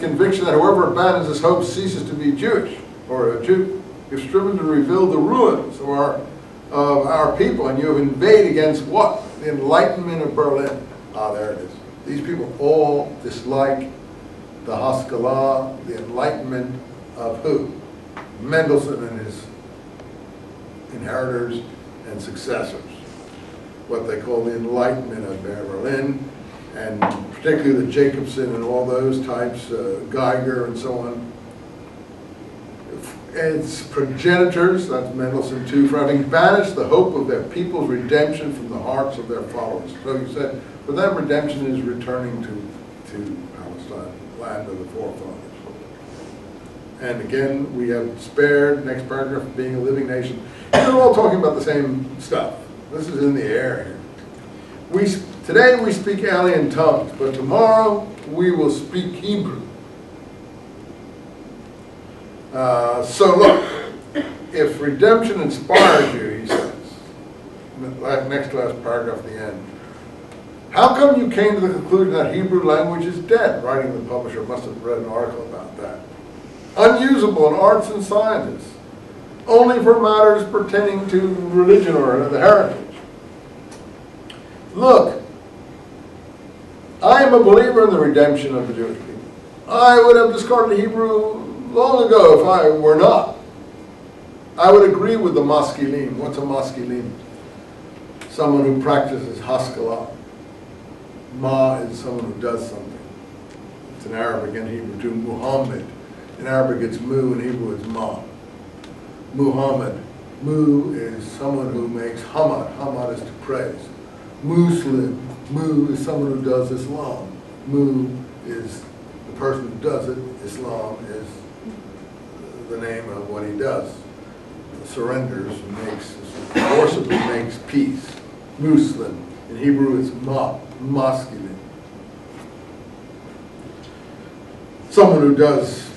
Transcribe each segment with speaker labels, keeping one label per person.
Speaker 1: conviction that whoever abandons this hope ceases to be Jewish or a Jew. You've striven to reveal the ruins of our people, and you have invaded against what? The Enlightenment of Berlin. Ah, there it is. These people all dislike the Haskalah, the Enlightenment of who? Mendelssohn and his inheritors and successors. What they call the Enlightenment of Berlin, and particularly the Jacobson and all those types, Geiger and so on. Its progenitors, that's Mendelssohn too, for having banished the hope of their people's redemption from the hearts of their followers. So he said, for them redemption is returning to Palestine, land of the forefathers. And again, we have spared, next paragraph, being a living nation. And they're all talking about the same stuff. This is in the air here. Today we speak alien tongues, but tomorrow we will speak Hebrew. So look, if redemption inspires you, he says, next to last paragraph at the end, how come you came to the conclusion that Hebrew language is dead? Writing the publisher must have read an article about that. Unusable in arts and sciences, only for matters pertaining to religion or the heritage. Look, I am a believer in the redemption of the Jewish people. I would have discarded Hebrew long ago if I were not. I would agree with the maskilim. What's a maskilim? Someone who practices Haskalah. Ma is someone who does something. It's in Arabic and Hebrew too. Muhammad. In Arabic it's mu, in Hebrew it's ma. Muhammad. Mu is someone who makes hamad. Hamad is to praise. Muslim. Mu is someone who does Islam. Mu is the person who does it. Islam is the name of what he does. Surrenders, forcibly makes peace. Muslim. In Hebrew it's masculine. Someone who does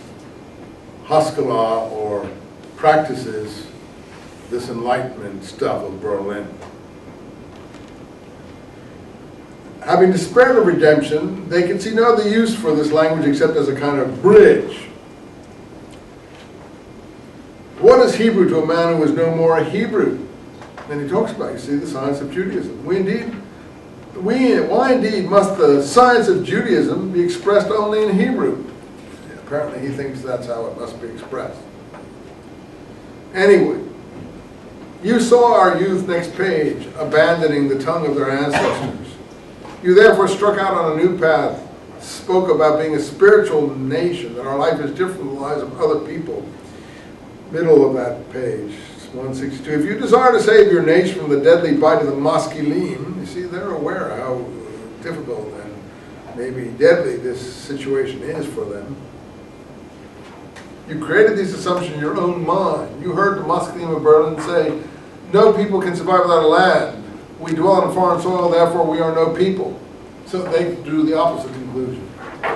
Speaker 1: Haskalah or practices this enlightenment stuff of Berlin. Having despaired of redemption, they can see no other use for this language except as a kind of bridge. What is Hebrew to a man who is no more a Hebrew? And he talks about, you see, the science of Judaism. Why indeed must the science of Judaism be expressed only in Hebrew? Apparently he thinks that's how it must be expressed. Anyway, you saw our youth, next page, abandoning the tongue of their ancestors. You therefore struck out on a new path, spoke about being a spiritual nation, that our life is different from the lives of other people. Middle of that page, 162. If you desire to save your nation from the deadly bite of the maskilim, you see, they're aware of how difficult and maybe deadly this situation is for them. You created these assumptions in your own mind. You heard the maskilim of Berlin say, no people can survive without a land. We dwell on foreign soil, therefore we are no people. So they drew the opposite conclusion.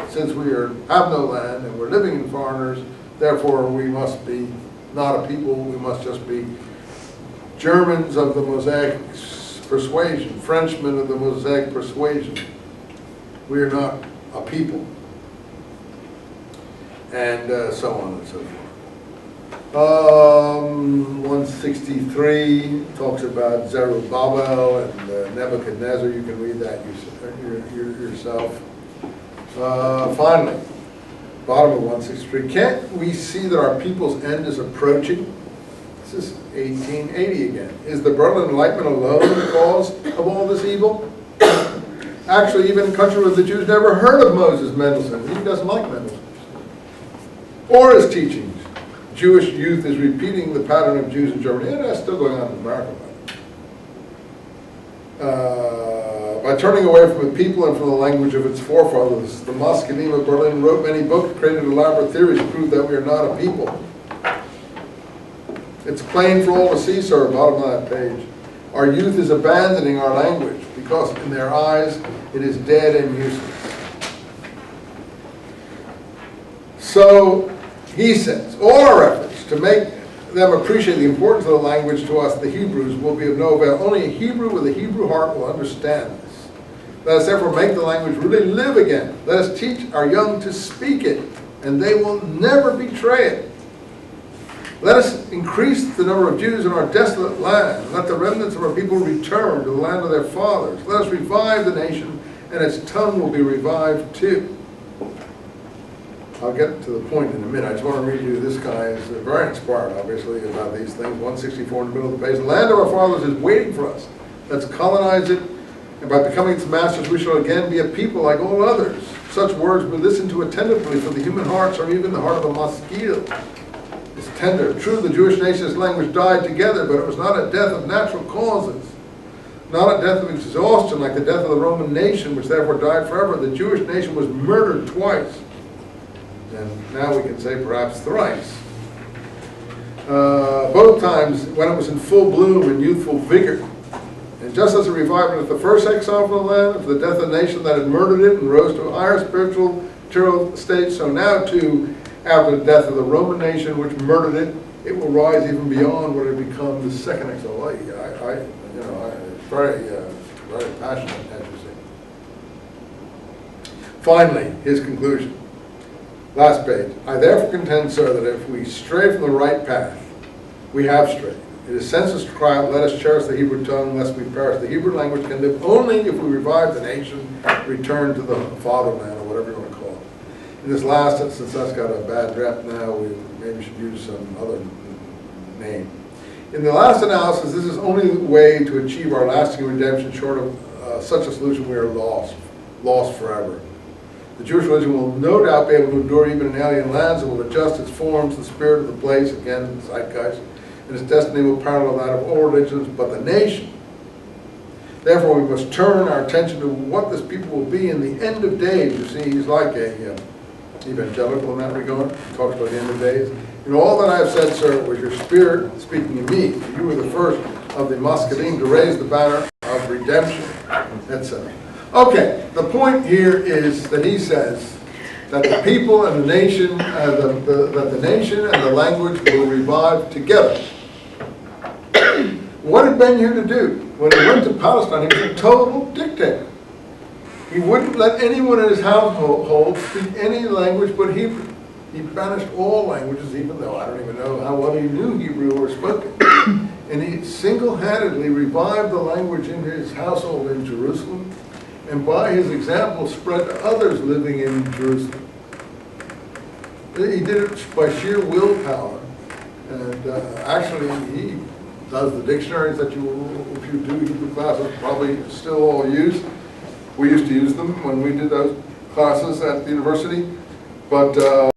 Speaker 1: Since we have no land and we're living in foreigners, therefore we must be not a people, we must just be Germans of the Mosaic persuasion, Frenchmen of the Mosaic persuasion. We are not a people. And so on and so forth. 163 talks about Zerubbabel and Nebuchadnezzar. You can read that yourself. Finally, bottom of 163. Can't we see that our people's end is approaching? This is 1880 again. Is the Berlin Enlightenment alone the cause of all this evil? Actually, even in a country where the Jews never heard of Moses Mendelssohn. He doesn't like Mendelssohn. Or his teachings. Jewish youth is repeating the pattern of Jews in Germany, and that's still going on in America. By turning away from the people and from the language of its forefathers, the Maskilim of Berlin wrote many books, created elaborate theories to prove that we are not a people. It's plain for all to see, sir, bottom of that page. Our youth is abandoning our language because in their eyes it is dead and useless. So, he says, all our efforts to make them appreciate the importance of the language to us, the Hebrews, will be of no avail. Only a Hebrew with a Hebrew heart will understand this. Let us therefore make the language really live again. Let us teach our young to speak it, and they will never betray it. Let us increase the number of Jews in our desolate land. Let the remnants of our people return to the land of their fathers. Let us revive the nation, and its tongue will be revived too. I'll get to the point in a minute. I just want to read you this guy is very inspired, obviously, about these things. 164 in the middle of the page. The land of our fathers is waiting for us. Let's colonize it, and by becoming its masters, we shall again be a people like all others. Such words we listen to attentively, for the human hearts are even the heart of a mosquito. It's tender. True, the Jewish nation's language died together, but it was not a death of natural causes. Not a death of exhaustion like the death of the Roman nation, which therefore died forever. The Jewish nation was murdered twice. And now we can say perhaps thrice. Both times when it was in full bloom and youthful vigor. And just as a revival at the first exile from the land, of the death of the nation that had murdered it and rose to a higher spiritual material state, so now too, after the death of the Roman nation which murdered it, it will rise even beyond what had become the second exile. Very passionate, as you see. Finally, his conclusion. Last page. I therefore contend, sir, that if we stray from the right path, we have strayed. It is senseless to cry out, let us cherish the Hebrew tongue, lest we perish. The Hebrew language can live only if we revive the nation, return to the fatherland, or whatever you want to call it. In this last, since that's got a bad rep now, we maybe should use some other name. In the last analysis, this is only the way to achieve our lasting redemption. Short of such a solution, we are lost forever. The Jewish religion will no doubt be able to endure even in alien lands and will adjust its forms to the spirit of the place, again, the zeitgeist, and its destiny will parallel that of all religions but the nation. Therefore, we must turn our attention to what this people will be in the end of days. You see, he's like a evangelical in that regard. He talks about the end of days. In all that I have said, sir, was your spirit speaking in me. You were the first of the Mascadim to raise the banner of redemption, etc. Okay, the point here is that he says that the people and the nation, that the nation and the language will revive together. What did Ben Hur do? When he went to Palestine, he was a total dictator. He wouldn't let anyone in his household speak any language but Hebrew. He banished all languages, even though I don't even know how well he knew Hebrew or spoke it. And he single-handedly revived the language in his household in Jerusalem, and by his example spread to others living in Jerusalem. He did it by sheer willpower. And actually, he does the dictionaries that you, if you do Hebrew classes, probably still all use. We used to use them when we did those classes at the university. But